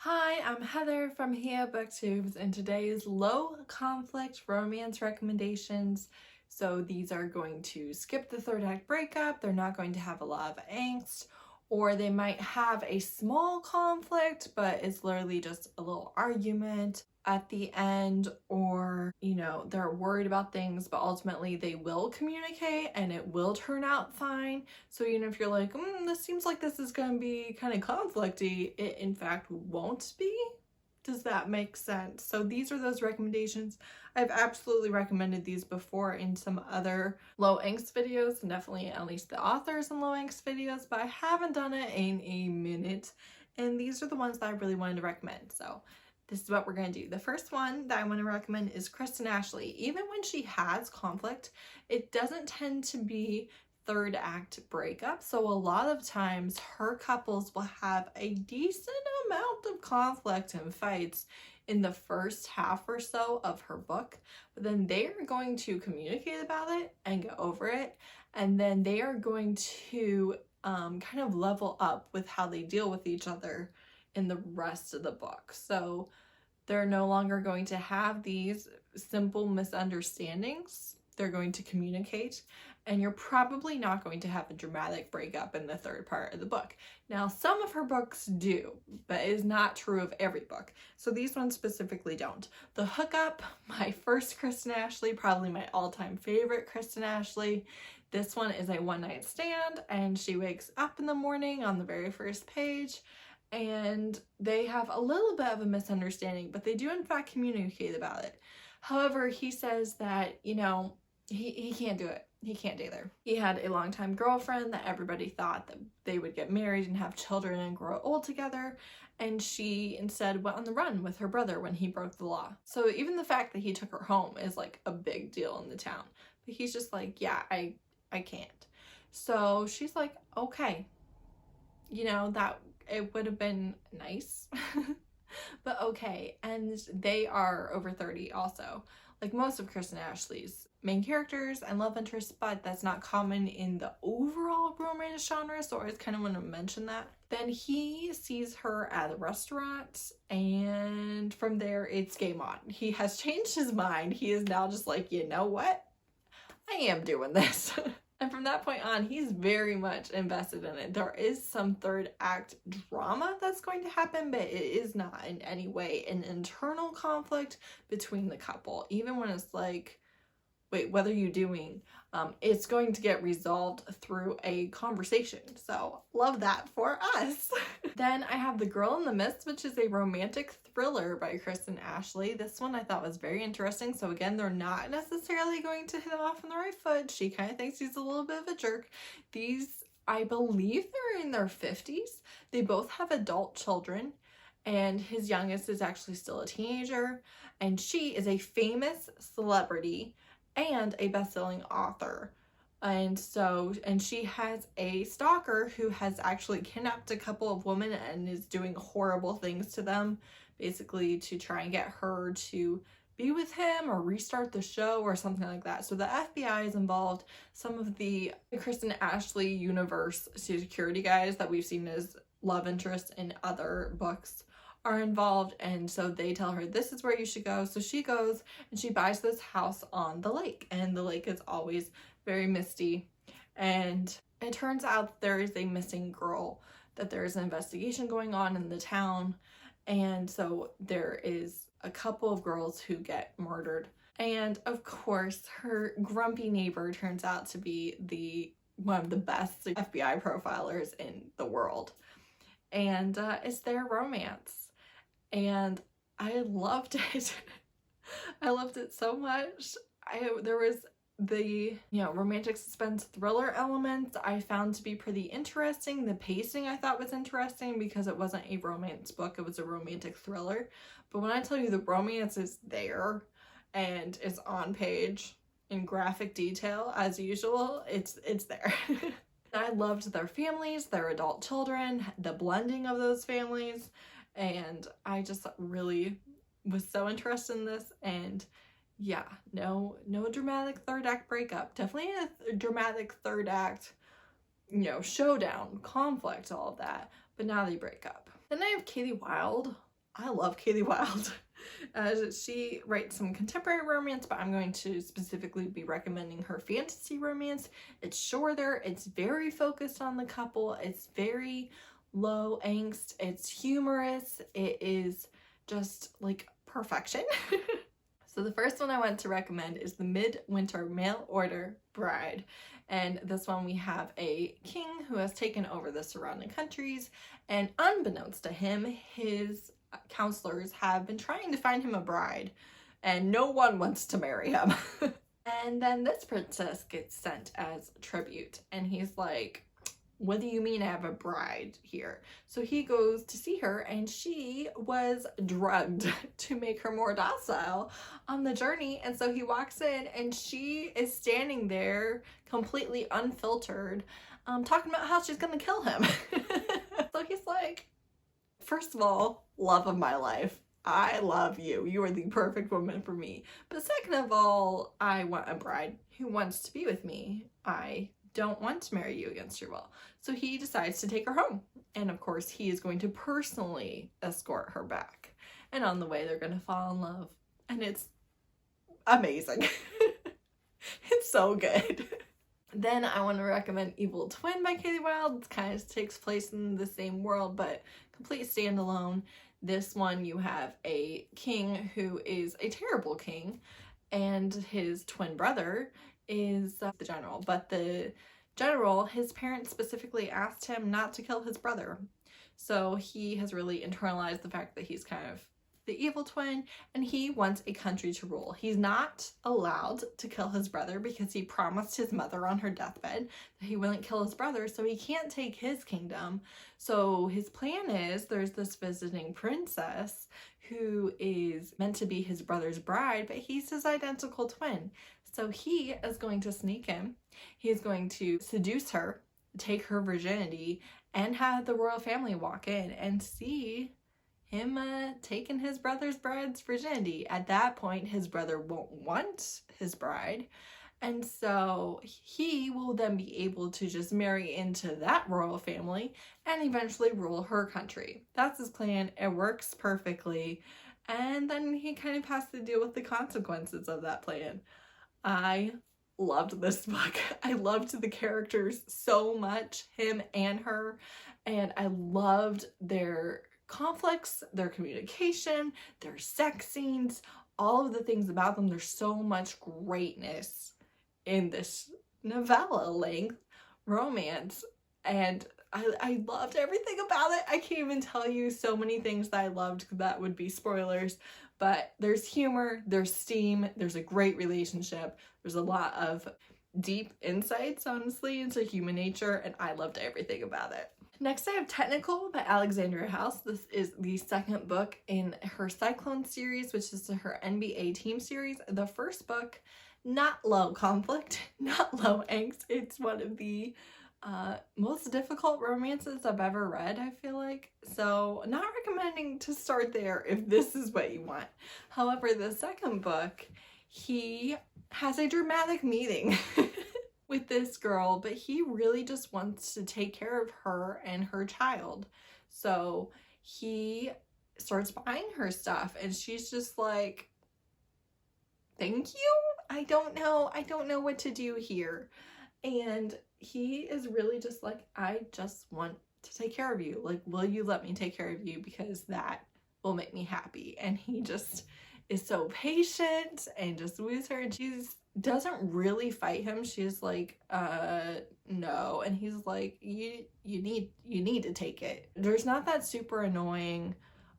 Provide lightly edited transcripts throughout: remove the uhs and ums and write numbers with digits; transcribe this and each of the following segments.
Hi, I'm Heather from here booktubes, and today's low conflict romance recommendations. So these are going to skip the third act breakup, they're not going to have a lot of angst, or they might have a small conflict, but it's literally just a little argument at the end, or they're worried about things, but ultimately they will communicate and it will turn out fine. So even if you're like, this seems like this is going to be kind of conflicty, it in fact won't be. Does that make sense? So these are those recommendations. I've absolutely recommended these before in some other low angst videos, and definitely at least the authors in low angst videos, but I haven't done it in a minute. And these are the ones that I really wanted to recommend. So this is what we're going to do. The first one that I want to recommend is Kristen Ashley. Even when she has conflict, it doesn't tend to be third act breakup. So a lot of times her couples will have a decent amount of conflict and fights in the first half or so of her book, but then they are going to communicate about it and get over it, and then they are going to kind of level up with how they deal with each other in the rest of the book. So they're no longer going to have these simple misunderstandings. They're going to communicate, and you're probably not going to have a dramatic breakup in the third part of the book. Now, some of her books do, but it is not true of every book. So these ones specifically don't. The Hookup, my first Kristen Ashley, probably my all-time favorite Kristen Ashley. This one is a one-night stand, and she wakes up in the morning on the very first page, and they have a little bit of a misunderstanding, but they do in fact communicate about it. However, he says that, he can't do it. He can't date her. He had a longtime girlfriend that everybody thought that they would get married and have children and grow old together, and she instead went on the run with her brother when he broke the law. So even the fact that he took her home is like a big deal in the town. But he's just like, yeah, I can't. So she's like, okay, that it would have been nice, but okay. And they are over 30 also, like most of Kristen Ashley's main characters and love interests, but that's not common in the overall romance genre, so I just kind of want to mention that. Then he sees her at a restaurant, and from there it's game on. He has changed his mind. He is now just like, you know what? I am doing this. And from that point on, he's very much invested in it. There is some third act drama that's going to happen, but it is not in any way an internal conflict between the couple. Even when it's like, wait, what are you doing? It's going to get resolved through a conversation. So love that for us. Then I have The Girl in the Mist, which is a romantic thriller by Kristen Ashley. This one I thought was very interesting. So again, they're not necessarily going to hit off on the right foot. She kind of thinks he's a little bit of a jerk. These, I believe they're in their 50s. They both have adult children, and his youngest is actually still a teenager, and she is a famous celebrity and a best-selling author. And she has a stalker who has actually kidnapped a couple of women and is doing horrible things to them, basically to try and get her to be with him or restart the show or something like that. So the FBI is involved. Some of the Kristen Ashley universe security guys that we've seen as love interests in other books are involved, and so they tell her this is where you should go. So she goes and she buys this house on the lake, and the lake is always very misty, and it turns out there is a missing girl, that there is an investigation going on in the town, and so there is a couple of girls who get murdered, and of course her grumpy neighbor turns out to be one of the best FBI profilers in the world, and it's their romance. And I loved it. I loved it so much. There was the, romantic suspense thriller element I found to be pretty interesting. The pacing I thought was interesting because it wasn't a romance book, it was a romantic thriller. But when I tell you the romance is there and it's on page in graphic detail as usual, it's there. I loved their families, their adult children, the blending of those families. And I just really was so interested in this, and yeah, no dramatic third act breakup. Definitely a dramatic third act, showdown, conflict, all of that, but now they break up. Then I have Katy Wilde. I love Katy Wilde. She writes some contemporary romance, but I'm going to specifically be recommending her fantasy romance. It's shorter, it's very focused on the couple, it's very low angst, it's humorous, it is just like perfection. So the first one I want to recommend is The Midwinter Mail Order Bride. And this one we have a king who has taken over the surrounding countries, and unbeknownst to him, his counselors have been trying to find him a bride, and no one wants to marry him. And then this princess gets sent as tribute, and he's like, what do you mean I have a bride here? So he goes to see her, and she was drugged to make her more docile on the journey. And so he walks in, and she is standing there completely unfiltered, talking about how she's gonna kill him. So he's like, first of all, love of my life, I love you. You are the perfect woman for me. But second of all, I want a bride who wants to be with me. I don't want to marry you against your will. So he decides to take her home. And of course, he is going to personally escort her back. And on the way, they're going to fall in love. And it's amazing. It's so good. Then I want to recommend Evil Twin by Katy Wilde. It kind of takes place in the same world, but complete standalone. This one, you have a king who is a terrible king, and his twin brother is the general. But the general, his parents specifically asked him not to kill his brother. So he has really internalized the fact that he's kind of the evil twin, and he wants a country to rule. He's not allowed to kill his brother because he promised his mother on her deathbed that he wouldn't kill his brother, so he can't take his kingdom. So his plan is, there's this visiting princess who is meant to be his brother's bride, but he's his identical twin. So he is going to sneak in. He's going to seduce her, take her virginity, and have the royal family walk in and see him taking his brother's bride's virginity. At that point, his brother won't want his bride, and so he will then be able to just marry into that royal family and eventually rule her country. That's his plan. It works perfectly, and then he kind of has to deal with the consequences of that plan. I loved this book. I loved the characters so much, him and her, and I loved their conflicts, their communication, their sex scenes, all of the things about them. There's so much greatness in this novella length romance, and I loved everything about it. I can't even tell you so many things that I loved because that would be spoilers, but there's humor, there's steam, there's a great relationship, there's a lot of deep insights, honestly, into human nature, and I loved everything about it. Next, I have Technical by Alexandria House. This is the second book in her Cyclones series, which is her NBA team series. The first book, not low conflict, not low angst. It's one of the most difficult romances I've ever read, I feel like. So not recommending to start there if this is what you want. However, the second book, he has a dramatic meeting with this girl, but he really just wants to take care of her and her child. So he starts buying her stuff, and she's just like, thank you? I don't know what to do here. And he is really just like, I just want to take care of you. Like, will you let me take care of you? Because that will make me happy. And he just is so patient and just woos her, and she's doesn't really fight him. She's like, no. And he's like, you need to take it. There's not that super annoying,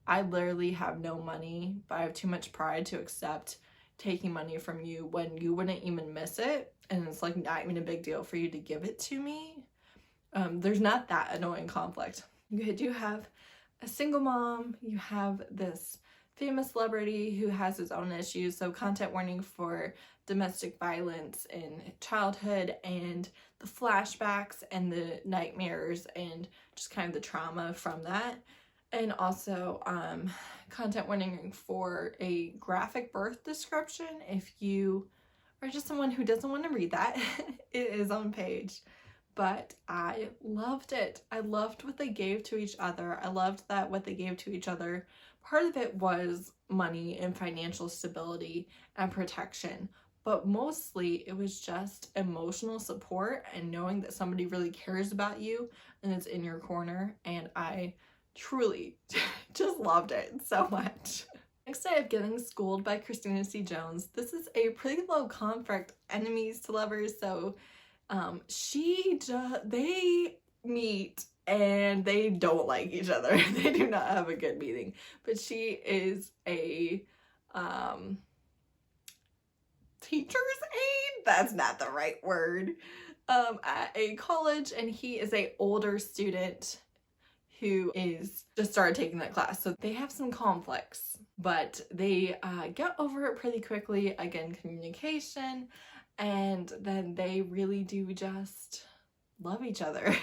I literally have no money, but I have too much pride to accept taking money from you when you wouldn't even miss it, and it's like not even a big deal for you to give it to me. There's not that annoying conflict. You do have a single mom, you have this famous celebrity who has his own issues, so content warning for domestic violence in childhood, and the flashbacks and the nightmares and just kind of the trauma from that. And also content warning for a graphic birth description if you are just someone who doesn't want to read that. It is on page but I loved it. I loved what they gave to each other. I loved that what they gave to each other, part of it was money and financial stability and protection, but mostly it was just emotional support and knowing that somebody really cares about you and is in your corner, and I truly just loved it so much. Next, I have Getting Schooled by Kristen Ashley Jones. This is a pretty low conflict enemies to lovers, so they meet and they don't like each other. They do not have a good meeting, but she is a teacher's aide? That's not the right word. At a college, and he is a older student who is just started taking that class. So they have some conflicts, but they get over it pretty quickly. Again, communication, and then they really do just love each other.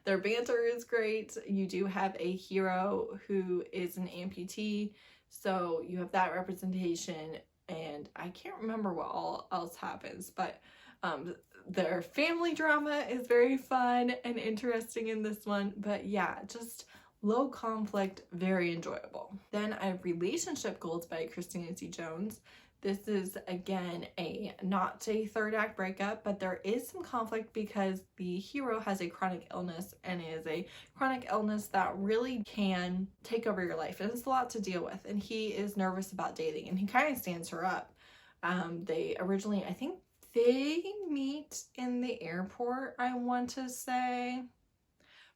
Their banter is great. You do have a hero who is an amputee, so you have that representation, and I can't remember what all else happens, but their family drama is very fun and interesting in this one. But yeah, just low conflict, very enjoyable. Then I have Relationship Goals by Kristen Ashley Jones. This is again not a third act breakup, but there is some conflict because the hero has a chronic illness, and it is a chronic illness that really can take over your life, and it's a lot to deal with, and he is nervous about dating, and he kind of stands her up. They originally, I think they meet in the airport, I want to say,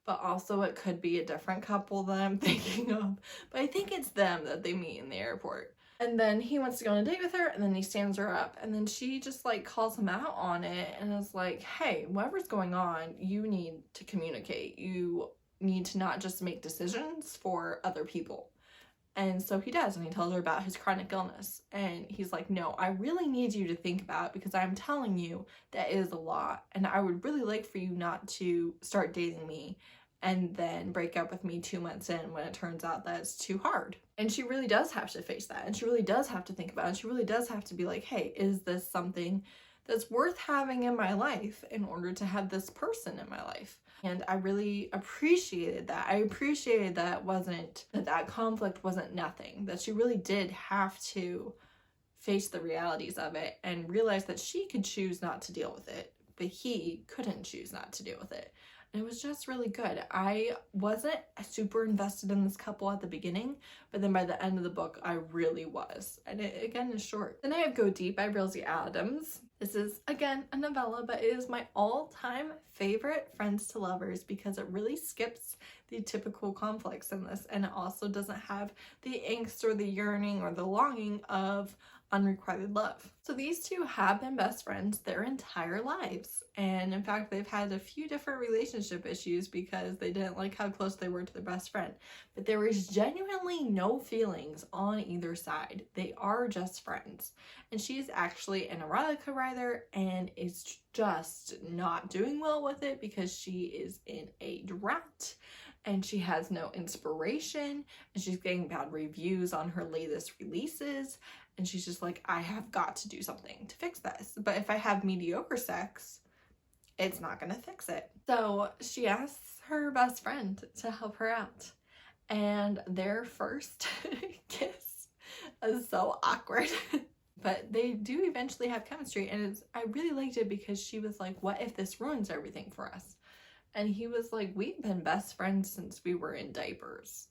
but also it could be a different couple that I'm thinking of, but I think it's them that they meet in the airport. And then he wants to go on a date with her, and then he stands her up, and then she just like calls him out on it and is like, hey, whatever's going on, you need to communicate. You need to not just make decisions for other people. And so he does, and he tells her about his chronic illness, and he's like, no, I really need you to think about it, because I'm telling you that is a lot, and I would really like for you not to start dating me and then break up with me 2 months in when it turns out that it's too hard. And she really does have to face that, and she really does have to think about it, and she really does have to be like, hey, is this something that's worth having in my life in order to have this person in my life? And I really appreciated that. I appreciated that that conflict wasn't nothing, that she really did have to face the realities of it and realize that she could choose not to deal with it, but he couldn't choose not to deal with it. And it was just really good. I wasn't super invested in this couple at the beginning, but then by the end of the book, I really was. And it, again, is short. Then I have Go Deep by Rosie Adams. This is, again, a novella, but it is my all-time favorite friends to lovers because it really skips the typical conflicts in this, and it also doesn't have the angst or the yearning or the longing of unrequited love. So these two have been best friends their entire lives, and in fact they've had a few different relationship issues because they didn't like how close they were to their best friend, but there was genuinely no feelings on either side. They are just friends, and she's actually an erotica writer and is just not doing well with it because she is in a drought and she has no inspiration, and she's getting bad reviews on her latest releases, and she's just like, I have got to do something to fix this. But if I have mediocre sex, it's not gonna fix it. So she asks her best friend to help her out, and their first kiss is so awkward. But they do eventually have chemistry, and I really liked it because she was like, what if this ruins everything for us? And he was like, we've been best friends since we were in diapers.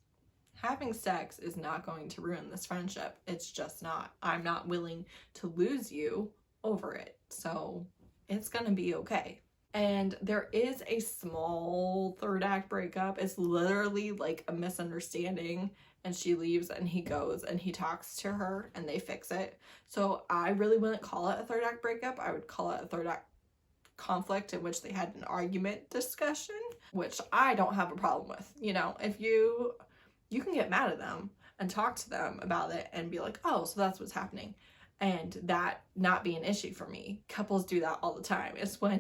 Having sex is not going to ruin this friendship. It's just not. I'm not willing to lose you over it. So it's gonna be okay. And there is a small third act breakup. It's literally like a misunderstanding, and she leaves and he goes and he talks to her and they fix it. So I really wouldn't call it a third act breakup. I would call it a third act conflict in which they had an argument discussion, which I don't have a problem with. You know, if you can get mad at them and talk to them about it and be like, oh, so that's what's happening, and that not be an issue for me. Couples do that all the time. It's when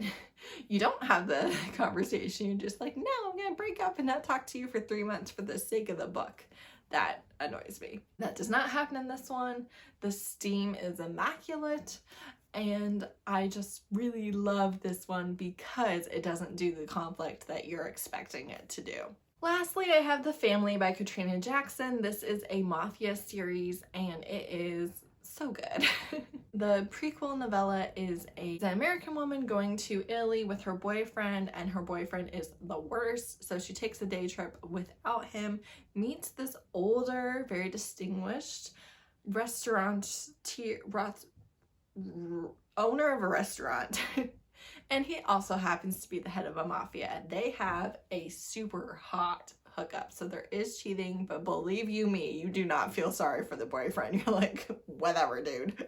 you don't have the conversation, you're just like, no, I'm gonna break up and not talk to you for 3 months for the sake of the book. That annoys me. That does not happen in this one. The steam is immaculate. and I just really love this one because it doesn't do the conflict that you're expecting it to do. Lastly, I have The Family by Katrina Jackson. This is a mafia series and it is so good. The prequel novella is an American woman going to Italy with her boyfriend, and her boyfriend is the worst, so she takes a day trip without him, meets this older, very distinguished owner of a restaurant and he also happens to be the head of a mafia. They have a super hot hookup, so there is cheating, but believe you me, you do not feel sorry for the boyfriend. You're like, whatever, dude.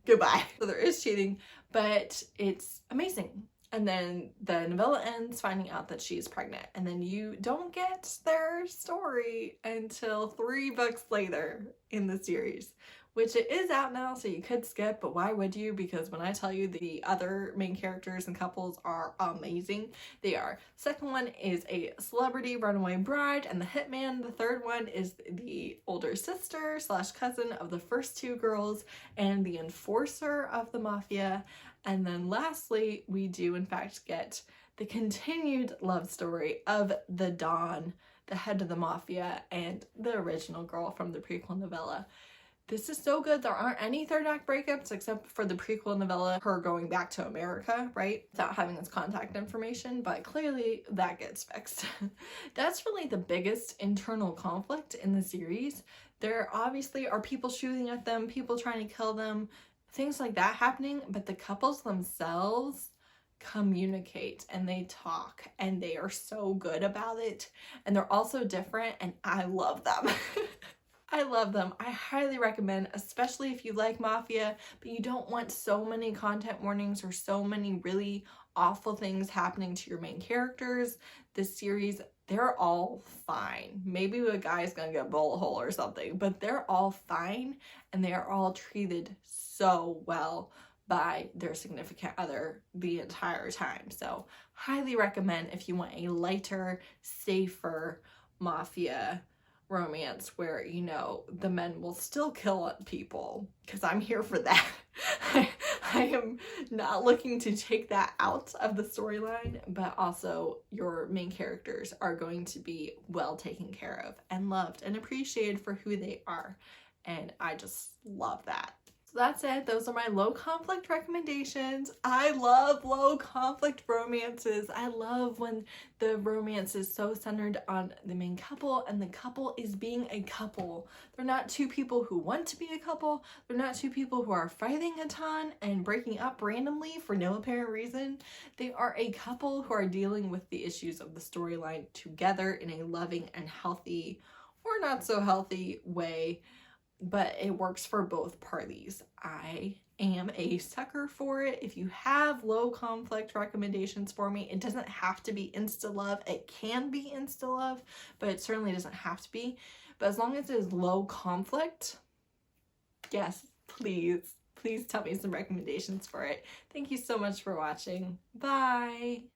Goodbye. So there is cheating, but it's amazing. And then the novella ends finding out that she's pregnant, and then you don't get their story until 3 books later in the series, which it is out now, so you could skip, but why would you? Because when I tell you the other main characters and couples are amazing, they are. Second one is a celebrity runaway bride and the hitman. The third one is the older sister / cousin of the first 2 girls and the enforcer of the mafia. And then lastly, we do in fact get the continued love story of the Don, the head of the mafia, and the original girl from the prequel novella. This is so good. There aren't any third act breakups except for the prequel novella, her going back to America, right? Without having his contact information, but clearly that gets fixed. That's really the biggest internal conflict in the series. There obviously are people shooting at them, people trying to kill them, things like that happening, but the couples themselves communicate and they talk and they are so good about it. And they're also different and I love them. I love them. I highly recommend, especially if you like mafia, but you don't want so many content warnings or so many really awful things happening to your main characters. This series, they're all fine. Maybe a guy's gonna get a bullet hole or something, but they're all fine and they are all treated so well by their significant other the entire time. So highly recommend if you want a lighter, safer mafia romance where, you know, the men will still kill people, because I'm here for that. I am not looking to take that out of the storyline, but also your main characters are going to be well taken care of and loved and appreciated for who they are. And I just love that. So that's it. Those are my low conflict recommendations. I love low conflict romances. I love when the romance is so centered on the main couple and the couple is being a couple. They're not 2 people who want to be a couple. They're not 2 people who are fighting a ton and breaking up randomly for no apparent reason. They are a couple who are dealing with the issues of the storyline together in a loving and healthy or not so healthy way, but it works for both parties. I am a sucker for it. If you have low conflict recommendations for me, it doesn't have to be Instalove. It can be Instalove, but it certainly doesn't have to be. But as long as it is low conflict, yes, please tell me some recommendations for it. Thank you so much for watching. Bye.